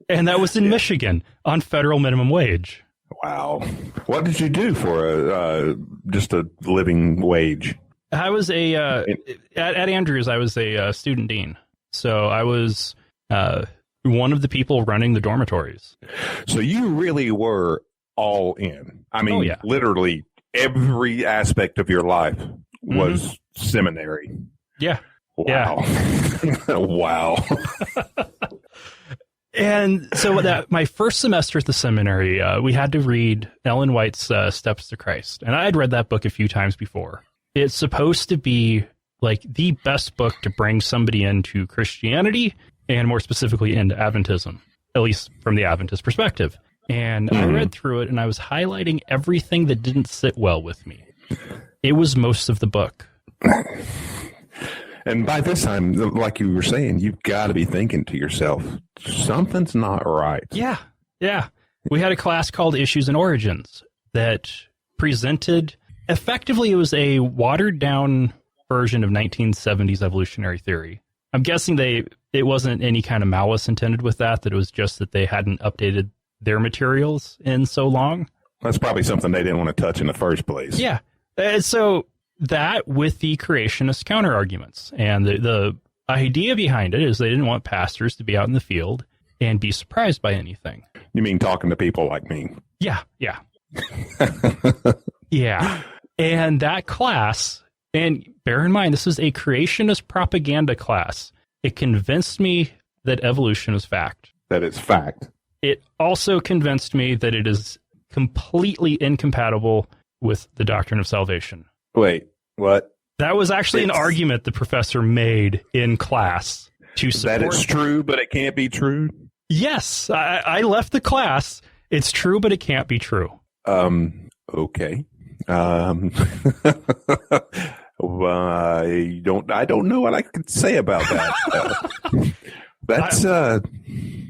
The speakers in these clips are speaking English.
And that was in Michigan on federal minimum wage. Wow. What did you do for just a living wage? I was at Andrews, I was a student dean. So I was one of the people running the dormitories. So you really were all in. I mean, literally every aspect of your life was seminary. Yeah. Wow. Yeah. Wow. And so my first semester at the seminary, we had to read Ellen White's Steps to Christ. And I had read that book a few times before. It's supposed to be like the best book to bring somebody into Christianity and more specifically into Adventism, at least from the Adventist perspective. And I read through it and I was highlighting everything that didn't sit well with me. It was most of the book. And by this time, like you were saying, you've got to be thinking to yourself, something's not right. Yeah. Yeah. We had a class called Issues and Origins that presented, effectively, it was a watered down version of 1970s evolutionary theory. I'm guessing it wasn't any kind of malice intended with that it was just that they hadn't updated their materials in so long. That's probably something they didn't want to touch in the first place. Yeah. So that with the creationist counter arguments. And the idea behind it is they didn't want pastors to be out in the field and be surprised by anything. You mean talking to people like me? Yeah. Yeah. Yeah. And that class, and bear in mind, this is a creationist propaganda class. It convinced me that evolution is fact. That it's fact. It also convinced me that it is completely incompatible with the doctrine of salvation. Wait, what? That was actually an argument the professor made in class to support. That it's true, but it can't be true? Yes. I left the class. It's true, but it can't be true. Okay. Well, I don't know what I could say about that.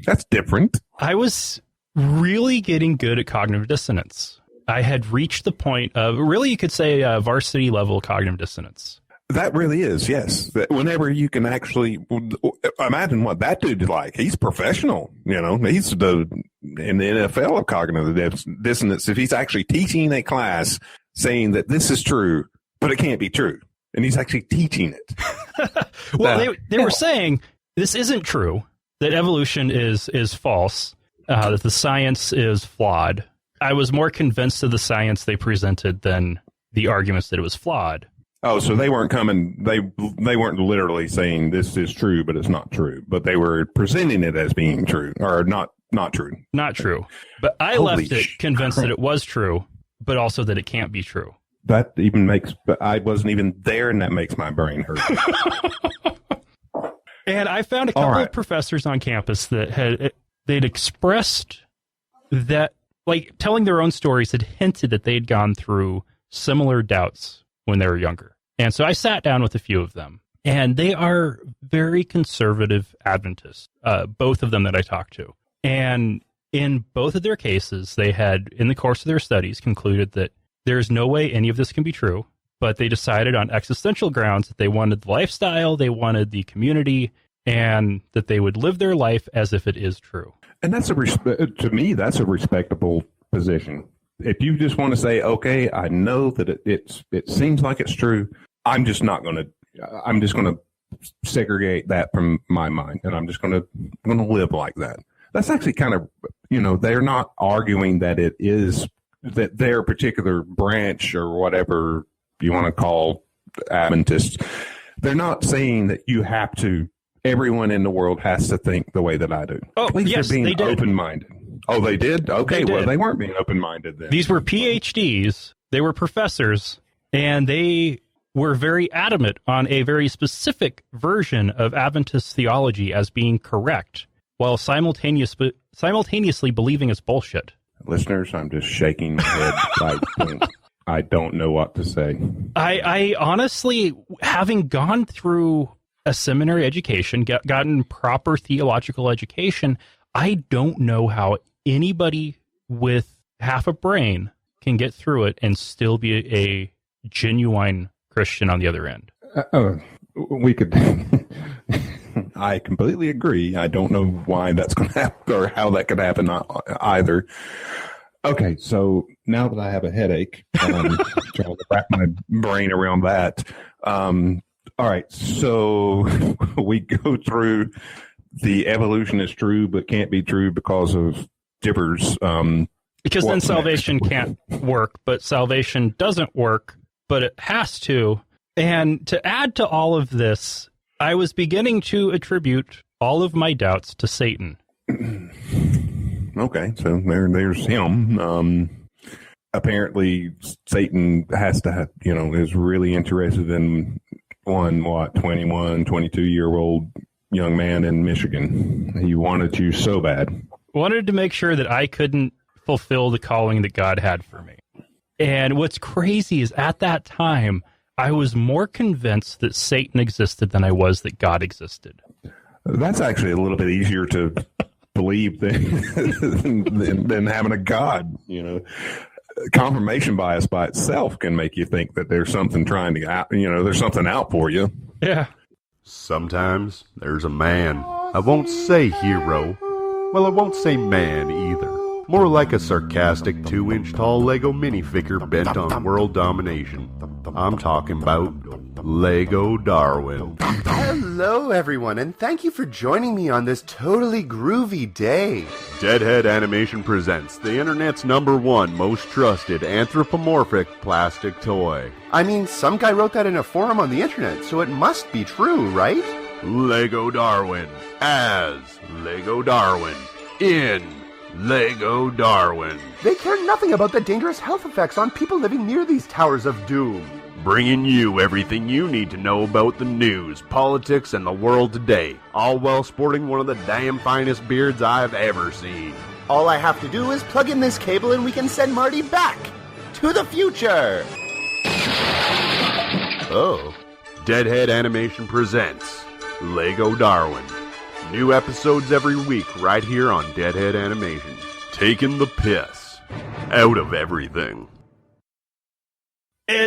That's different. I was really getting good at cognitive dissonance. I had reached the point of, really, you could say, varsity level cognitive dissonance. That really is, yes. That whenever you can actually imagine what that dude's like. He's professional, He's in the NFL of cognitive dissonance. If he's actually teaching a class saying that this is true, but it can't be true, and he's actually teaching it. Well, they were saying this isn't true. That evolution is false. That the science is flawed. I was more convinced of the science they presented than the arguments that it was flawed. Oh, so they weren't they weren't literally saying this is true, but it's not true. But they were presenting it as being true, or not true. Not true. But I left it convinced that it was true, but also that it can't be true. That even makes, I wasn't even there, and that makes my brain hurt. And I found a couple of professors on campus that they'd expressed that, like, telling their own stories, had hinted that they'd gone through similar doubts when they were younger. And so I sat down with a few of them, and they are very conservative Adventists, both of them that I talked to. And in both of their cases, they had, in the course of their studies, concluded that there's no way any of this can be true, but they decided on existential grounds that they wanted the lifestyle, they wanted the community, and that they would live their life as if it is true. And that's to me, that's a respectable position. If you just want to say, okay, I know that it seems like it's true, I'm just going to segregate that from my mind, and I'm just going to live like that. That's actually kind of, they're not arguing that it is, that their particular branch or whatever you want to call Adventists, they're not saying that everyone in the world has to think the way that I do. Oh, at least yes, they're being open-minded. Oh, they did? Okay, well, they weren't being open-minded then. These were PhDs, they were professors, and they were very adamant on a very specific version of Adventist theology as being correct, while simultaneously believing it's bullshit. Listeners, I'm just shaking my head. I don't know what to say. I honestly, having gone through a seminary education, gotten proper theological education, I don't know how anybody with half a brain can get through it and still be a genuine Christian on the other end. We could. I completely agree. I don't know why that's going to happen or how that could happen either. Okay, so now that I have a headache, trying to wrap my brain around that. All right, so we go through the evolution is true but can't be true because of gibbers. Because then salvation can't work, but salvation doesn't work, but it has to. And to add to all of this, I was beginning to attribute all of my doubts to Satan. Okay, so there's him. Apparently, Satan has to have, is really interested in 21, 22-year-old young man in Michigan. He wanted you so bad. Wanted to make sure that I couldn't fulfill the calling that God had for me. And what's crazy is at that time, I was more convinced that Satan existed than I was that God existed. That's actually a little bit easier to believe than having a God. Confirmation bias by itself can make you think that there's something there's something out for you. Yeah. Sometimes there's a man. I won't say hero. Well, I won't say man either. More like a sarcastic 2-inch tall Lego minifigure bent on world domination. I'm talking about Lego Darwin. Hello, everyone, and thank you for joining me on this totally groovy day. Deadhead Animation presents the internet's #1 most trusted anthropomorphic plastic toy. I mean, some guy wrote that in a forum on the internet, so it must be true, right? Lego Darwin as Lego Darwin in Lego Darwin. They care nothing about the dangerous health effects on people living near these towers of doom. Bringing you everything you need to know about the news, politics, and the world today, all while sporting one of the damn finest beards I've ever seen. All I have to do is plug in this cable and we can send Marty back to the future. Oh. Deadhead Animation presents Lego Darwin. New episodes every week right here on Deadhead Animation. Taking the piss out of everything.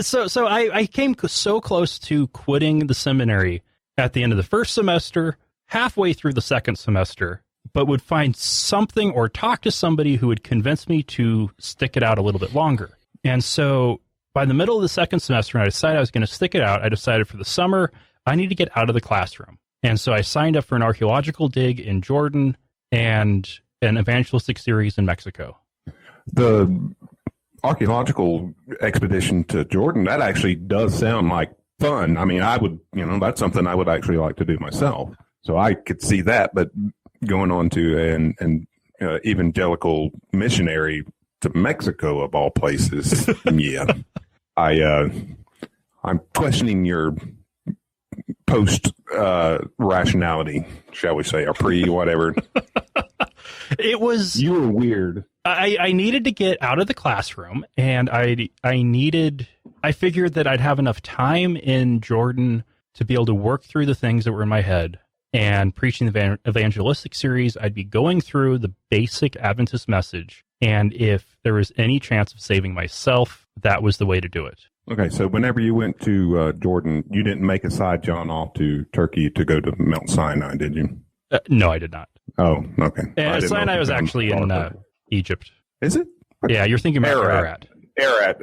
So I came so close to quitting the seminary at the end of the first semester, halfway through the second semester, but would find something or talk to somebody who would convince me to stick it out a little bit longer. And so by the middle of the second semester, when I decided I was going to stick it out, I decided for the summer, I need to get out of the classroom. And so I signed up for an archaeological dig in Jordan and an evangelistic series in Mexico. The archaeological expedition to Jordan, that actually does sound like fun. I mean, I would, that's something I would actually like to do myself. So I could see that, but going on to an evangelical missionary to Mexico of all places, yeah, I'm questioning your post rationality, shall we say, or pre whatever. It was, you were weird. I needed to get out of the classroom, and I figured that I'd have enough time in Jordan to be able to work through the things that were in my head. And preaching the evangelistic series, I'd be going through the basic Adventist message. And if there was any chance of saving myself, that was the way to do it. Okay, so whenever you went to Jordan, you didn't make a side John off to Turkey to go to Mount Sinai, did you? No, I did not. Oh, okay. Sinai was actually in Egypt. Is it? Yeah, you're thinking about Ararat.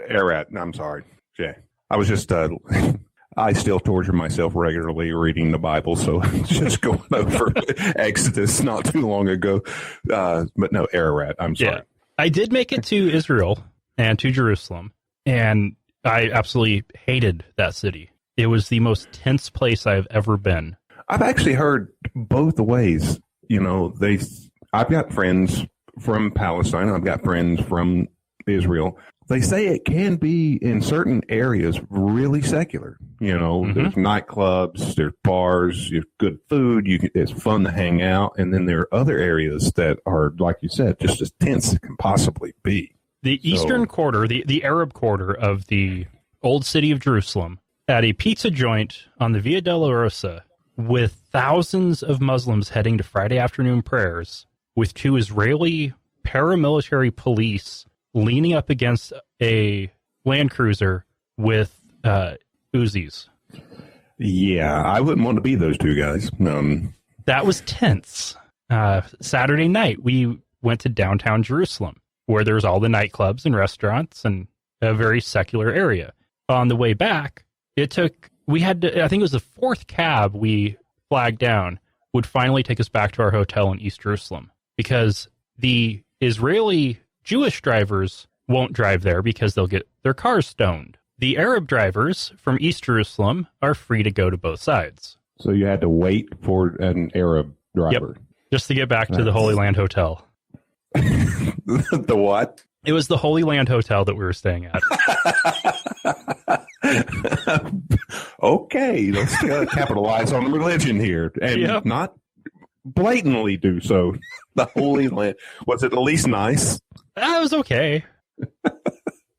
Ararat. I'm sorry. Yeah. I was just, I still torture myself regularly reading the Bible, so just going over Exodus not too long ago. But no, Ararat. I'm sorry. Yeah. I did make it to Israel and to Jerusalem, and I absolutely hated that city. It was the most tense place I've ever been. I've actually heard both ways. I've got friends from Palestine. I've got friends from Israel. They say it can be in certain areas really secular. There's nightclubs, there's bars, there's good food. It's fun to hang out. And then there are other areas that are, like you said, just as tense as it can possibly be. The eastern quarter, the Arab quarter of the old city of Jerusalem, at a pizza joint on the Via Dolorosa, with thousands of Muslims heading to Friday afternoon prayers, with 2 Israeli paramilitary police leaning up against a Land Cruiser with Uzis. Yeah, I wouldn't want to be those 2 guys. that was tense. Saturday night, we went to downtown Jerusalem, where there's all the nightclubs and restaurants and a very secular area. On the way back, I think it was the fourth cab we flagged down would finally take us back to our hotel in East Jerusalem, because the Israeli Jewish drivers won't drive there because they'll get their cars stoned. The Arab drivers from East Jerusalem are free to go to both sides. So you had to wait for an Arab driver. Yep, just to get back to the Holy Land Hotel. The what? It was the Holy Land Hotel that we were staying at. Okay, let's capitalize on the religion here and not blatantly do so. The Holy Land. Was it at least nice? It was okay.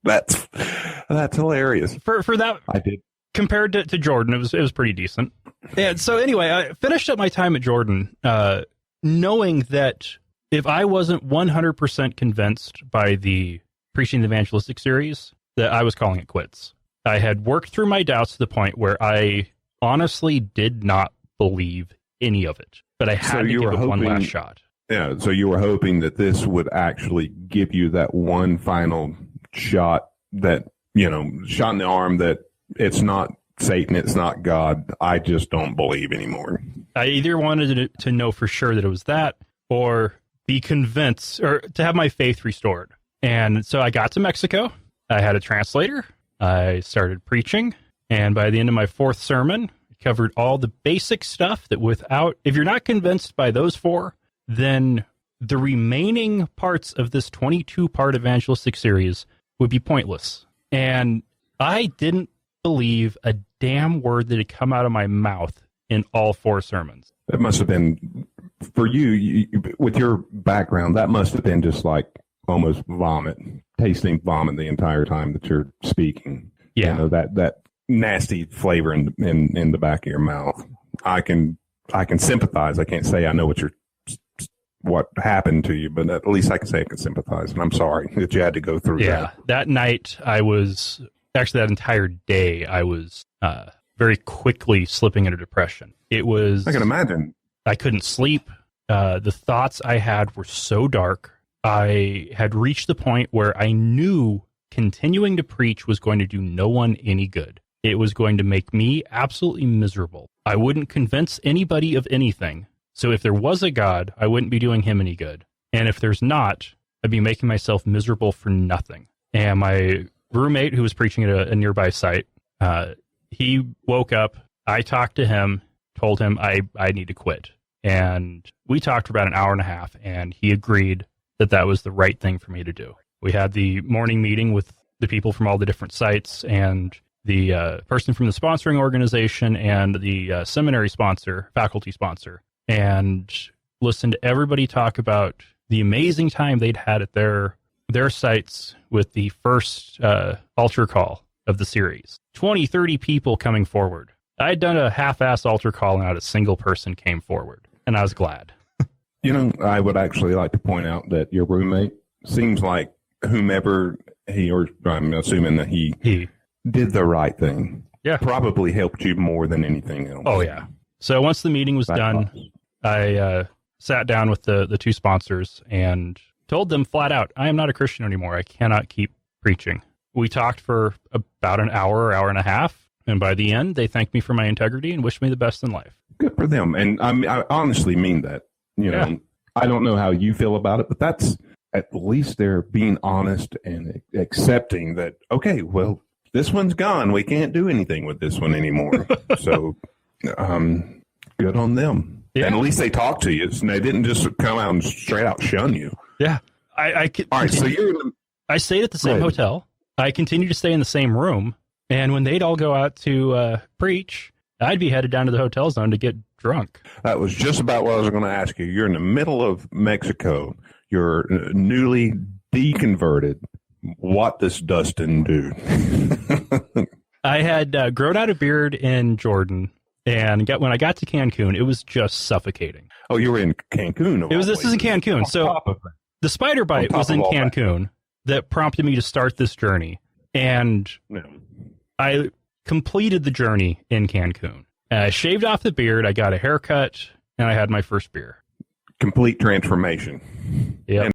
That's hilarious. For that, I did. Compared to Jordan, it was pretty decent. And so anyway, I finished up my time at Jordan, knowing that if I wasn't 100% convinced by the Preaching the Evangelistic series, that I was calling it quits. I had worked through my doubts to the point where I honestly did not believe any of it, but I had to give it one last shot. Yeah, so you were hoping that this would actually give you that one final shot, that, shot in the arm, that it's not Satan, it's not God, I just don't believe anymore. I either wanted to know for sure that it was that, or be convinced, or to have my faith restored. And so I got to Mexico, I had a translator, I started preaching, and by the end of my fourth sermon, I covered all the basic stuff that if you're not convinced by those four, then the remaining parts of this 22-part evangelistic series would be pointless. And I didn't believe a damn word that had come out of my mouth in all four sermons. That must have been, for you, with your background, that must have been just like almost vomit, tasting vomit the entire time that you're speaking. Yeah. That nasty flavor in the back of your mouth. I can sympathize. I can't say I know what happened to you, but at least I can say I can sympathize. And I'm sorry that you had to go through that. Yeah, that night that entire day, I was very quickly slipping into depression. I can imagine. I couldn't sleep. The thoughts I had were so dark. I had reached the point where I knew continuing to preach was going to do no one any good. It was going to make me absolutely miserable. I wouldn't convince anybody of anything. So if there was a God, I wouldn't be doing him any good. And if there's not, I'd be making myself miserable for nothing. And my roommate, who was preaching at a nearby site, he woke up, I talked to him, told him I need to quit. And we talked for about an hour and a half, and he agreed that was the right thing for me to do. We had the morning meeting with the people from all the different sites, and the person from the sponsoring organization and the seminary faculty sponsor, and listened to everybody talk about the amazing time they'd had at their sites with the first altar call of the series. 20, 30 people coming forward. I'd done a half-ass altar call and not a single person came forward, and I was glad. I would actually like to point out that your roommate seems like whomever I'm assuming that he did the right thing. Yeah. Probably helped you more than anything else. Oh, yeah. So once the meeting was done, I sat down with the two sponsors and told them flat out, I am not a Christian anymore. I cannot keep preaching. We talked for about an hour and a half, and by the end, they thanked me for my integrity and wished me the best in life. Good for them. And I honestly mean that. I don't know how you feel about it, but that's at least they're being honest and accepting that, okay, well, this one's gone. We can't do anything with this one anymore. So good on them. Yeah. And at least they talked to you. And they didn't just come out and straight out shun you. Yeah. All right, so I stayed at the same hotel. I continued to stay in the same room. And when they'd all go out to preach, I'd be headed down to the hotel zone to get drunk. That was just about what I was going to ask you. You're in the middle of Mexico. You're newly deconverted. What does Dustin do? I had grown out a beard in Jordan, and when I got to Cancun, it was just suffocating. Oh, you were in Cancun. This is in Cancun. So the spider bite was in Cancun that prompted me to start this journey. And I completed the journey in Cancun. I shaved off the beard. I got a haircut. and I had my first beer. Complete transformation. Yeah.